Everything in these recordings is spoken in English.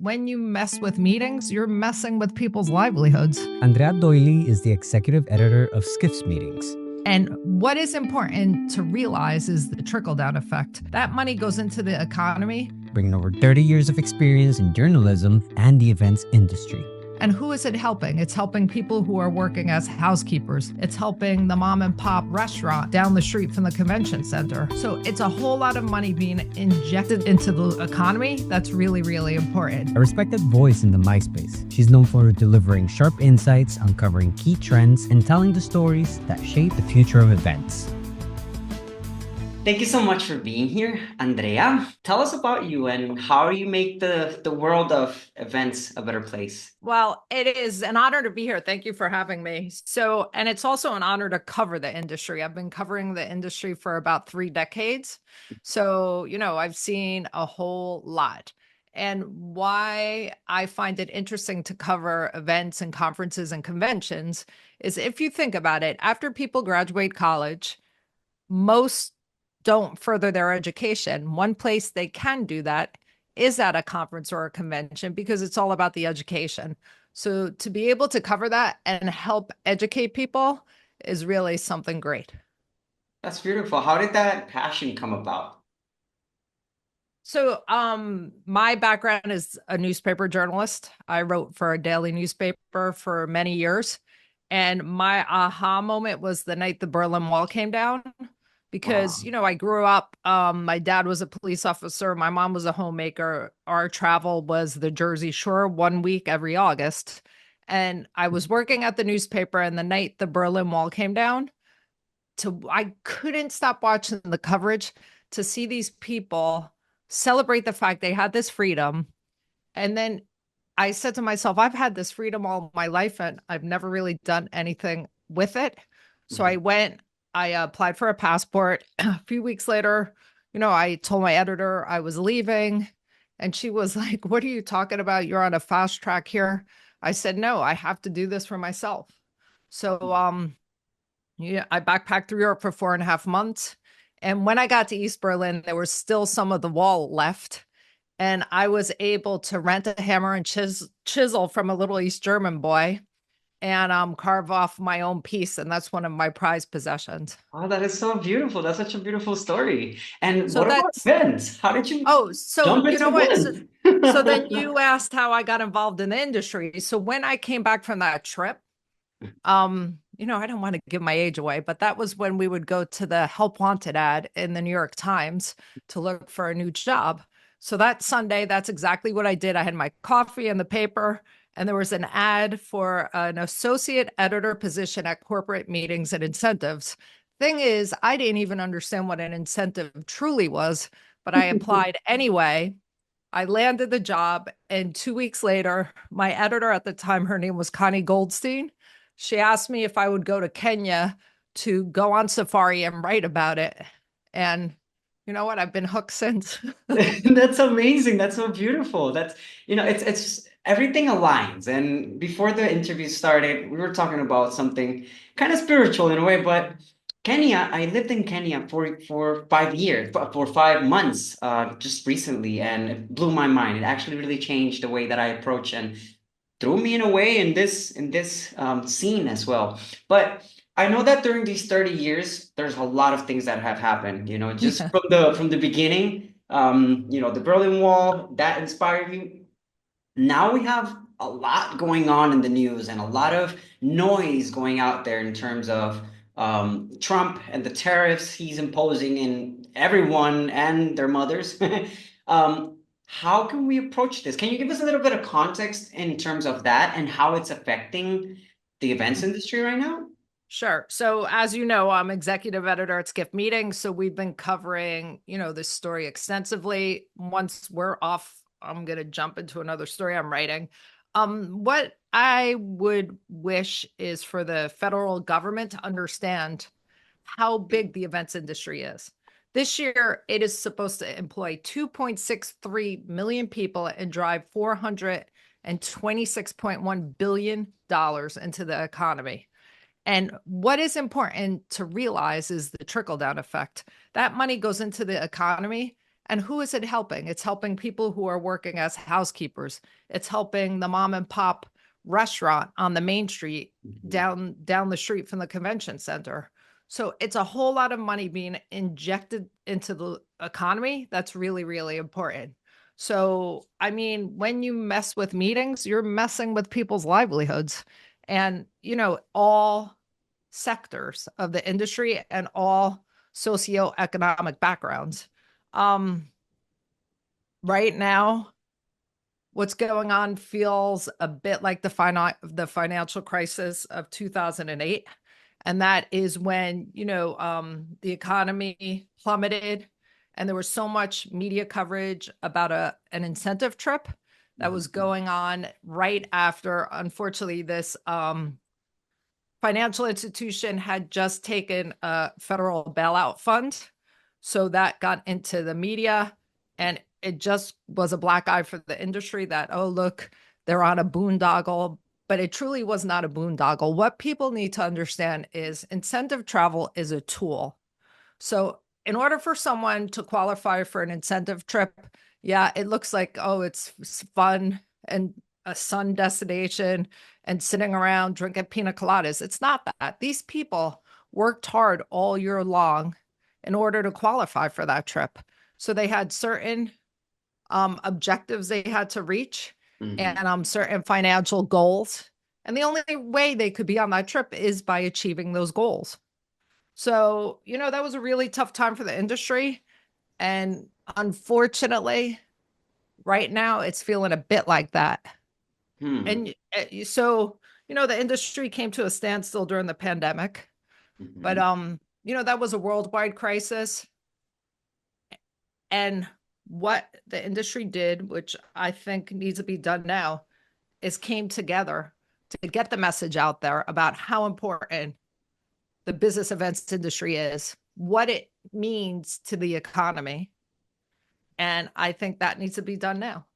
When you mess with meetings, you're messing with people's livelihoods. Andrea Doyle is the executive editor of Skift Meetings. And what is important to realize is the trickle-down effect. That money goes into the economy, bringing over 30 years of experience in journalism and the events industry. And who is it helping? It's helping people who are working as housekeepers. It's helping the mom and pop restaurant down the street from the convention center. So it's a whole lot of money being injected into the economy. That's really, really important. A respected voice in the MySpace, she's known for delivering sharp insights, uncovering key trends, and telling the stories that shape the future of events. Thank you so much for being here, Andrea. Tell us about you and how you make the world of events a better place. Well, it is an honor to be here. Thank you for having me. And it's also an honor to cover the industry. I've been covering the industry for about 3 decades. So, I've seen a whole lot. And why I find it interesting to cover events and conferences and conventions is if you think about it, after people graduate college, most don't further their education. One place they can do that is at a conference or a convention because it's all about the education. So to be able to cover that and help educate people is really something great. That's beautiful. How did that passion come about? So my background is a newspaper journalist. I wrote for a daily newspaper for many years. And my aha moment was the night the Berlin Wall came down. Because, I grew up, my dad was a police officer. My mom was a homemaker. Our travel was the Jersey Shore 1 week every August. And I was working at the newspaper, and the night the Berlin Wall came down, I couldn't stop watching the coverage to see these people celebrate the fact they had this freedom. And then I said to myself, I've had this freedom all my life, and I've never really done anything with it. So I applied for a passport. A few weeks later, I told my editor I was leaving, and she was like, "What are you talking about? You're on a fast track here." I said, "No, I have to do this for myself." So, I backpacked through Europe for 4.5 months. And when I got to East Berlin, there was still some of the wall left. And I was able to rent a hammer and chisel from a little East German boy and carve off my own piece. And that's one of my prized possessions. Oh, that is so beautiful. That's such a beautiful story. And So what about events? How did you so jump into what? events? So then you asked how I got involved in the industry. So when I came back from that trip, I don't want to give my age away, but that was when we would go to the Help Wanted ad in the New York Times to look for a new job. So that Sunday, that's exactly what I did. I had my coffee and the paper, and there was an ad for an associate editor position at Corporate Meetings and Incentives. Thing is, I didn't even understand what an incentive truly was, but I applied anyway. I landed the job, and 2 weeks later, my editor at the time, her name was Connie Goldstein. She asked me if I would go to Kenya to go on safari and write about it. And you know what? I've been hooked since. That's amazing. That's so beautiful. That's, it's everything aligns. And before the interview started, we were talking about something kind of spiritual in a way, but Kenya, I lived in Kenya for 5 years, for 5 months, just recently, and it blew my mind. It actually really changed the way that I approach and threw me in a way in this scene as well. But I know that during these 30 years, there's a lot of things that have happened, just from the beginning, the Berlin Wall, that inspired you. Now we have a lot going on in the news and a lot of noise going out there in terms of Trump and the tariffs he's imposing in everyone and their mothers. How can we approach this? Can you give us a little bit of context in terms of that and how it's affecting the events industry right now? Sure. So as you know, I'm executive editor at Skift Meetings. So we've been covering, this story extensively. Once we're off, I'm going to jump into another story I'm writing. What I would wish is for the federal government to understand how big the events industry is. This year, it is supposed to employ 2.63 million people and drive $426.1 billion into the economy. And what is important to realize is the trickle-down effect. That money goes into the economy, And who is it helping? It's helping people who are working as housekeepers. It's helping the mom and pop restaurant on the main street down the street from the convention center. So it's a whole lot of money being injected into the economy. That's really, really important. So, I mean, when you mess with meetings, you're messing with people's livelihoods and, all sectors of the industry and all socioeconomic backgrounds. Um, right now, what's going on feels a bit like the financial crisis of 2008. And that is when, the economy plummeted and there was so much media coverage about an incentive trip that was going on right after, unfortunately, this financial institution had just taken a federal bailout fund. So that got into the media and it just was a black eye for the industry that, oh, look, they're on a boondoggle. But it truly was not a boondoggle. What people need to understand is incentive travel is a tool. So in order for someone to qualify for an incentive trip, yeah, it looks like, oh, it's fun and a sun destination and sitting around drinking pina coladas. It's not that. These people worked hard all year long in order to qualify for that trip. So they had certain objectives they had to reach and certain financial goals. And the only way they could be on that trip is by achieving those goals. So, that was a really tough time for the industry. And unfortunately, right now it's feeling a bit like that. And so, the industry came to a standstill during the pandemic, but that was a worldwide crisis. And what the industry did, which I think needs to be done now, is came together to get the message out there about how important the business events industry is, what it means to the economy. And I think that needs to be done now.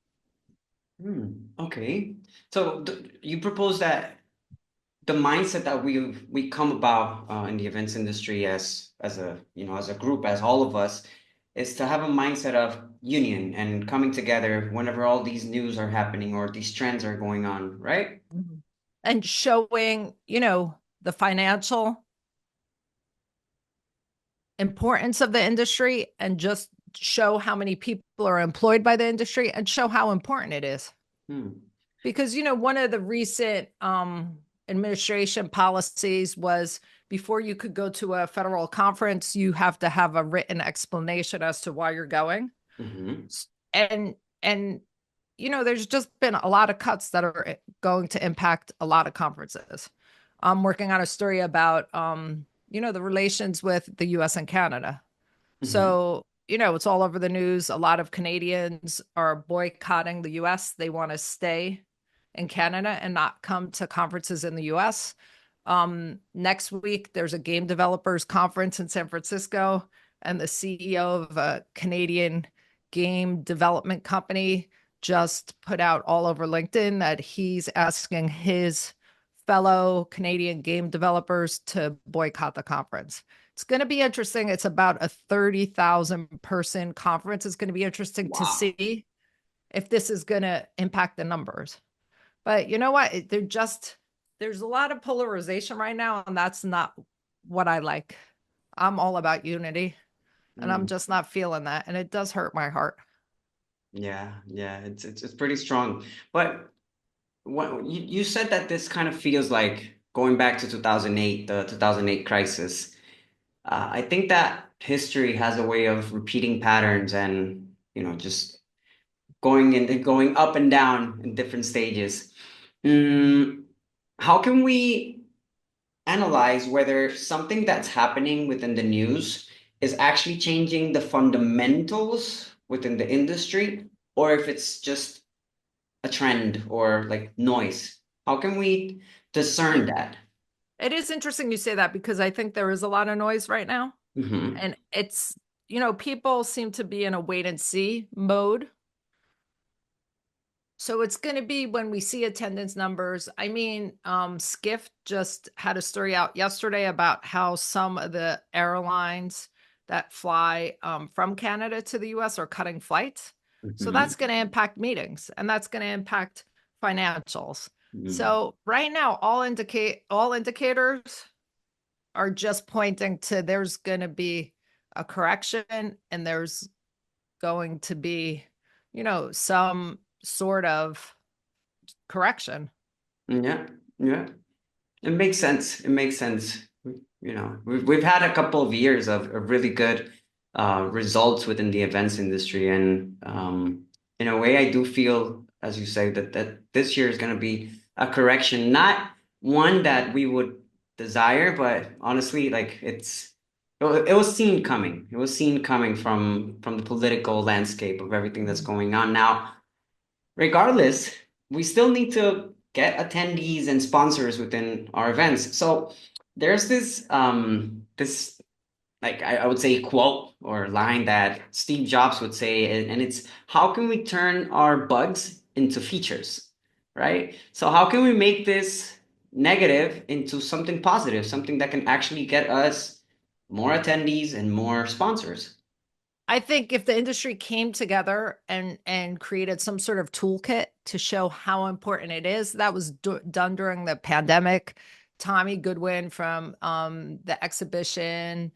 Okay. So you propose that the mindset that we come about in the events industry as a as a group, as all of us, is to have a mindset of union and coming together whenever all these news are happening or these trends are going on, right? And showing, the financial importance of the industry and just show how many people are employed by the industry and show how important it is. Because, one of the recent administration policies was before you could go to a federal conference, you have to have a written explanation as to why you're going. And there's just been a lot of cuts that are going to impact a lot of conferences. I'm working on a story about, the relations with the US and Canada. So, it's all over the news. A lot of Canadians are boycotting the US. They want to stay in Canada and not come to conferences in the US. Next week, there's a game developers conference in San Francisco, and the CEO of a Canadian game development company just put out all over LinkedIn that he's asking his fellow Canadian game developers to boycott the conference. It's going to be interesting. It's about a 30,000 person conference. It's going to be interesting to see if this is going to impact the numbers. But you know what? There's a lot of polarization right now, and that's not what I like. I'm all about unity, and I'm just not feeling that. And it does hurt my heart. Yeah, it's pretty strong. But what you said that this kind of feels like going back to 2008, the 2008 crisis. I think that history has a way of repeating patterns and, just going up and down in different stages. How can we analyze whether something that's happening within the news is actually changing the fundamentals within the industry, or if it's just a trend or like noise? How can we discern that? It is interesting you say that because I think there is a lot of noise right now. And it's, people seem to be in a wait and see mode. So it's going to be when we see attendance numbers. I mean, Skift just had a story out yesterday about how some of the airlines that fly from Canada to the US are cutting flights. So Mhm. that's going to impact meetings and that's going to impact financials. Mhm. So right now, all indicators are just pointing to there's going to be a correction and there's going to be, some sort of correction. Yeah, yeah. It makes sense. It makes sense. We've had a couple of years of really good results within the events industry, and in a way, I do feel, as you say, that this year is going to be a correction, not one that we would desire, but honestly, like it was seen coming. It was seen coming from the political landscape of everything that's going on now. Regardless, we still need to get attendees and sponsors within our events. So there's this like I would say quote or line that Steve Jobs would say, and it's how can we turn our bugs into features, right? So how can we make this negative into something positive, something that can actually get us more attendees and more sponsors? I think if the industry came together and created some sort of toolkit to show how important it is, that was done during the pandemic. Tommy Goodwin from the exhibition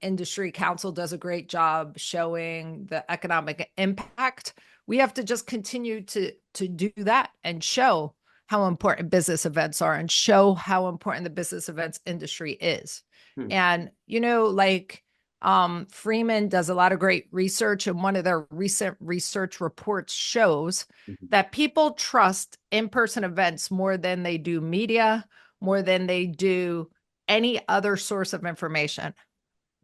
industry council does a great job showing the economic impact. We have to just continue to do that and show how important business events are and show how important the business events industry is. Hmm. And like Freeman does a lot of great research, and one of their recent research reports shows Mhm. that people trust in-person events more than they do media, more than they do any other source of information.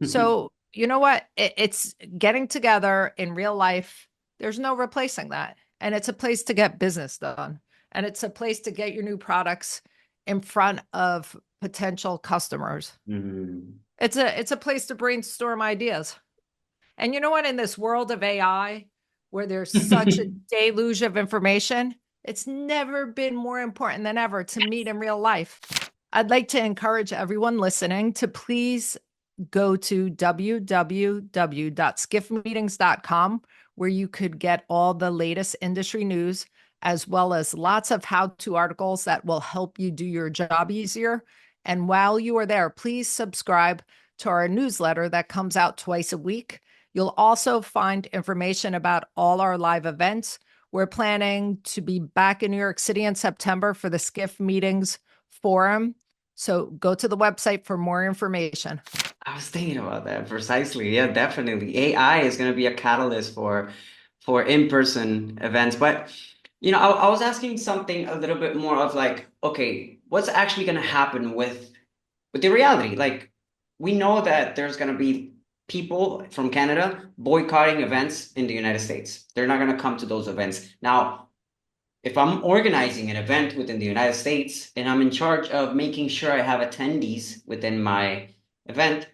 So, you know what? It's getting together in real life. There's no replacing that. And it's a place to get business done. And it's a place to get your new products in front of potential customers. Mhm. It's a place to brainstorm ideas. And you know what? In this world of AI, where there's such a deluge of information, it's never been more important than ever to meet in real life. I'd like to encourage everyone listening to please go to www.skiftmeetings.com, where you could get all the latest industry news, as well as lots of how-to articles that will help you do your job easier. And while you are there, please subscribe to our newsletter that comes out twice a week. You'll also find information about all our live events. We're planning to be back in New York City in September for the Skift Meetings Forum. So go to the website for more information. I was thinking about that precisely. Yeah, definitely. AI is going to be a catalyst for in-person events. But I was asking something a little bit more of like, okay, what's actually going to happen with the reality? Like, we know that there's going to be people from Canada boycotting events in the United States. They're not going to come to those events. Now, if I'm organizing an event within the United States and I'm in charge of making sure I have attendees within my event,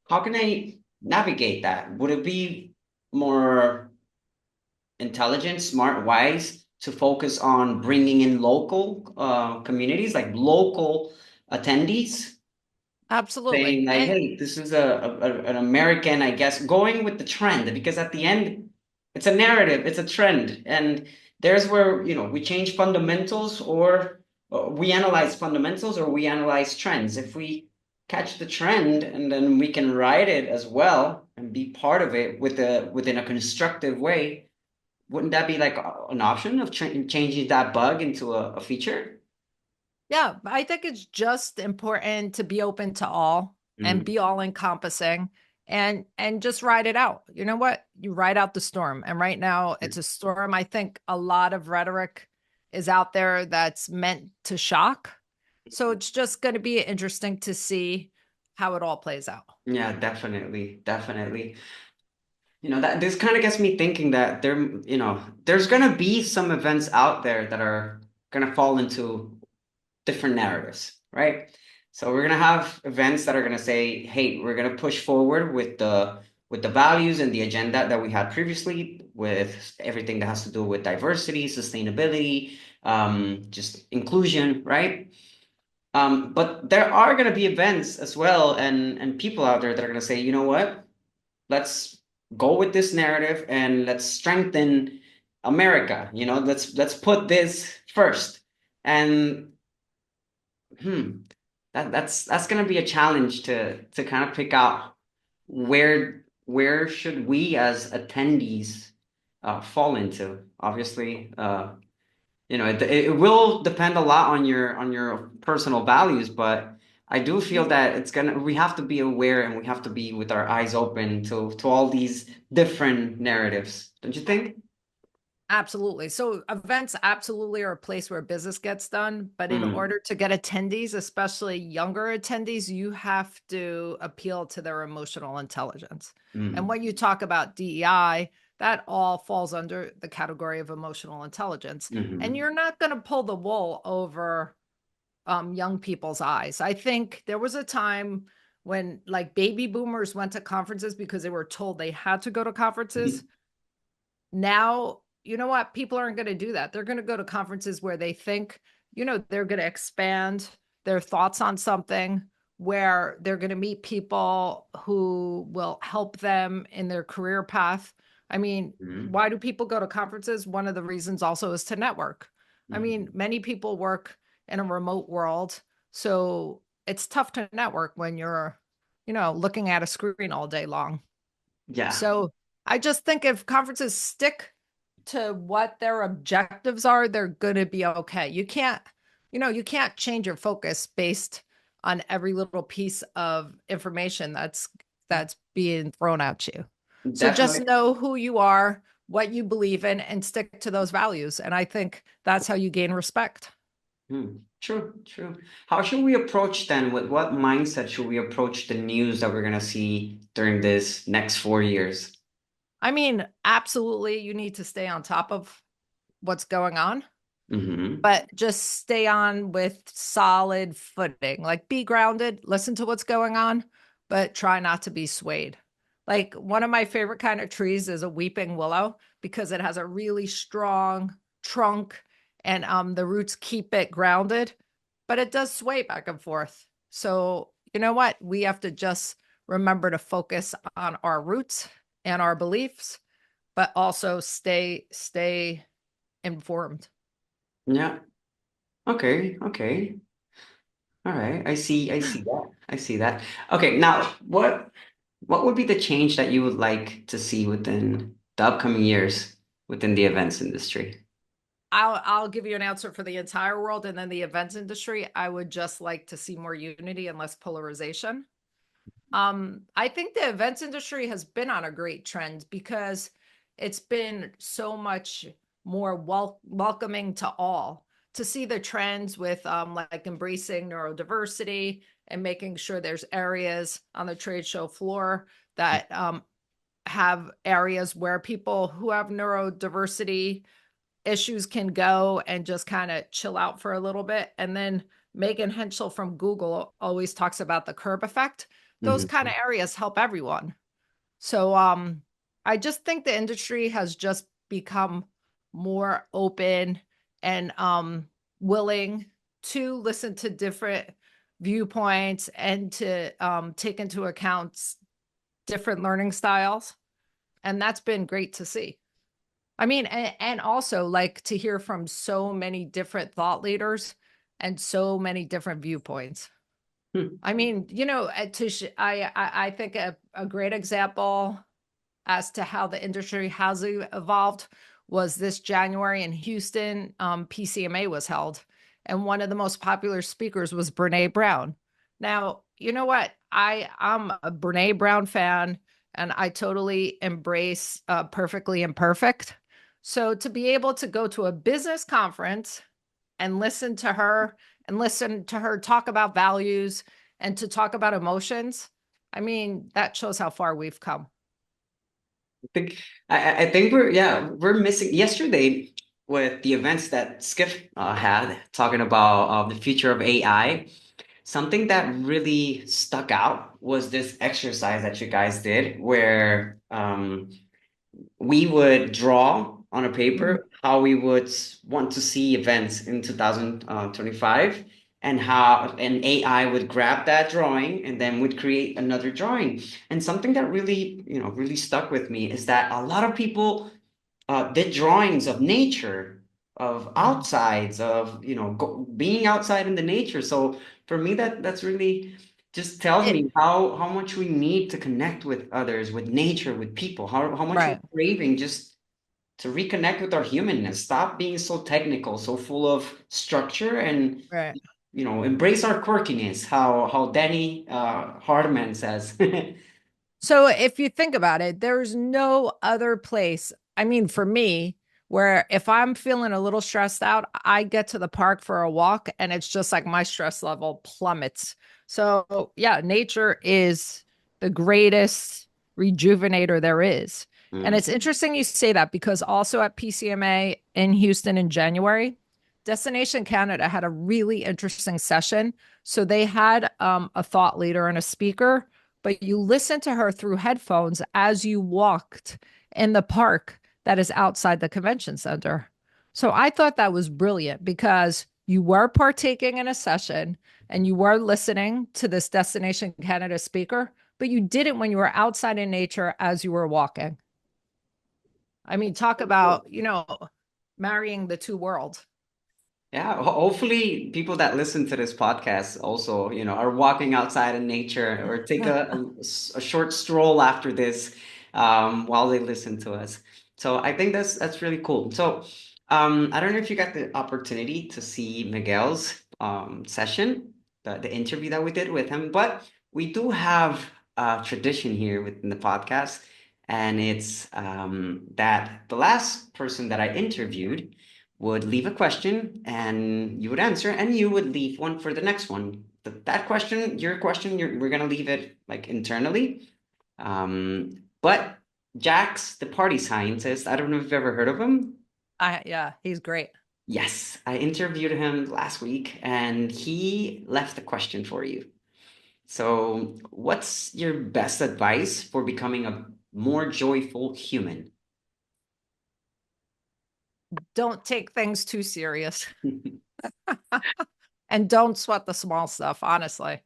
how can I navigate that? Would it be more intelligent, smart, wise to focus on bringing in local communities, like local attendees, saying Absolutely. like, And hey, this is an American, I guess, going with the trend, because at the end, it's a narrative, it's a trend, and there's where we change fundamentals, or we analyze fundamentals, or we analyze trends. If we catch the trend and then we can ride it as well and be part of it within a constructive way, wouldn't that be like an option of changing that bug into a feature? yeah, I think it's just important to be open to all and Mm. be all encompassing and just ride it out. You know what? You ride out the storm. And right now it's a storm. I think a lot of rhetoric is out there that's meant to shock. So it's just going to be interesting to see how it all plays out. Yeah, definitely, definitely. That this kind of gets me thinking that there's gonna be some events out there that are gonna fall into different narratives, right? So we're gonna have events that are gonna say, hey, we're gonna push forward with the values and the agenda that we had previously, with everything that has to do with diversity, sustainability, just inclusion, right? But there are going to be events as well, and people out there that are going to say, you know what? let's go with this narrative and let's strengthen America. Let's put this first. And hmm, that's gonna be a challenge to kind of pick out where should we as attendees fall into. Obviously, it will depend a lot on your personal values, but I do feel that we have to be aware and we have to be with our eyes open to all these different narratives, don't you think? Absolutely. So events absolutely are a place where business gets done, but in Mm, order to get attendees, especially younger attendees, you have to appeal to their emotional intelligence. And mm, when you talk about DEI, that all falls under the category of emotional intelligence. And mm-hmm. you're not going to pull the wool over young people's eyes. I think there was a time when like baby boomers went to conferences because they were told they had to go to conferences. Now, you know what? People aren't going to do that. They're going to go to conferences where they think, they're going to expand their thoughts on something, where they're going to meet people who will help them in their career path. I mean, Mm-hmm. why do people go to conferences? One of the reasons also is to network. I mean, Mm-hmm. many people work in a remote world, so it's tough to network when you're, looking at a screen all day long. Yeah, So I just think if conferences stick to what their objectives are, they're going to be okay. You can't change your focus based on every little piece of information that's being thrown at you. So just definitely. know who you are, what you believe in, and stick to those values. And I think that's how you gain respect. True, true. How should we approach then? With what mindset should we approach the news that we're gonna see during this next 4 years? I mean, absolutely, you need to stay on top of what's going on, Mm-hmm. but just stay on with solid footing. Like be grounded, listen to what's going on, but try not to be swayed. Like one of my favorite kind of trees is a weeping willow because it has a really strong trunk and the roots keep it grounded, but it does sway back and forth. So, you know what? We have to just remember to focus on our roots and our beliefs, but also stay informed. Yeah. Okay. Okay. All right. I see that. I see that. Okay. Now, what would be the change that you would like to see within the upcoming years within the events industry? I'll give you an answer for the entire world and then the events industry. I would just like to see more unity and less polarization. I think the events industry has been on a great trend because it's been so much more welcoming to all. To see the trends with like embracing neurodiversity and making sure there's areas on the trade show floor that have areas where people who have neurodiversity issues can go and just kind of chill out for a little bit. And then Megan Henschel from Google always talks about the curb effect. Those kind Mm-hmm. of areas help everyone. So I just think the industry has just become more open and willing to listen to different viewpoints and to take into account different learning styles. And that's been great to see. I mean, and also like to hear from so many different thought leaders and so many different viewpoints. Hmm. I mean, I think a great example as to how the industry has evolved was this January in Houston, PCMA was held, and one of the most popular speakers was Brene Brown. Now, you know what? I'm a Brene Brown fan, and I totally embrace Perfectly Imperfect. So to be able to go to a business conference and listen to her talk about values and to talk about emotions, I mean, that shows how far we've come. think I think we're missing yesterday with the events that Skiff had talking about the future of AI. Something that really stuck out was this exercise that you guys did, where we would draw on a Mhm. paper how we would want to see events in 2025, and how an AI would grab that drawing and then would create another drawing. And something that really, really stuck with me is that a lot of people did drawings of nature, of outsides, of being outside in the nature. So for me, that's really just tells It me how much we need to connect with others, with nature, with people, how much we're right, craving just to reconnect with our humanness, stop being so technical, so full of structure, and right. embrace our quirkiness, how Danny Hardman says. So if you think about it, there's no other place. I mean, for me, where if I'm feeling a little stressed out, I get to the park for a walk and it's just like my stress level plummets. So, yeah, nature is the greatest rejuvenator there is. And Mm. it's interesting you say that because also at PCMA in Houston in January, Destination Canada had a really interesting session. So they had a thought leader and a speaker, but you listen to her through headphones as you walked in the park that is outside the convention center. So I thought that was brilliant because you were partaking in a session and you were listening to this Destination Canada speaker, but you didn't when you were outside in nature as you were walking. I mean, talk about, marrying the two worlds. Yeah, hopefully people that listen to this podcast also, are walking outside in nature or take a short stroll after this while they listen to us. So I think that's really cool. So I don't know if you got the opportunity to see Miguel's session, the interview that we did with him, but we do have a tradition here within the podcast, and it's that the last person that I interviewed would leave a question and you would answer, and you would leave one for the next one. That question, your question, we're gonna leave it like internally. But Jax, the party scientist, I don't know if you've ever heard of him. Yeah, he's great. Yes, I interviewed him last week and he left a question for you. So, what's your best advice for becoming a more joyful human? Don't take things too serious. And don't sweat the small stuff, honestly.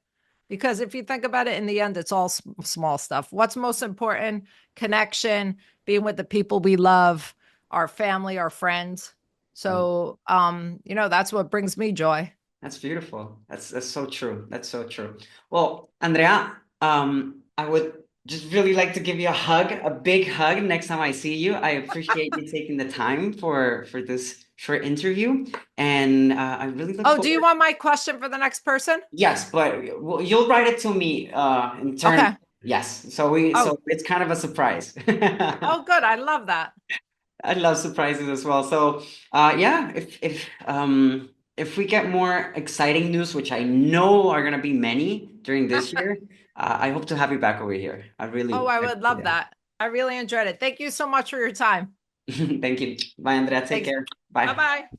Because if you think about it, in the end, it's all small stuff. What's most important? Connection, being with the people we love, our family, our friends. So, that's what brings me joy. That's beautiful. That's so true. That's so true. Well, Andrea, I would just really like to give you a hug, a big hug next time I see you. I appreciate you taking the time for this short interview, and I really look Oh, do you forward. want my question for the next person? Yes, but you'll write it to me in turn. Okay. Yes, so Oh, it's kind of a surprise. oh, good. I love that. I love surprises as well. So, yeah, if we get more exciting news, which I know are gonna be many during this year, I hope to have you back over here. Oh, I I would love yeah. that. I really enjoyed it. Thank you so much for your time. Thank you. Bye, Andrea. Take Thanks. care. Bye Bye. bye.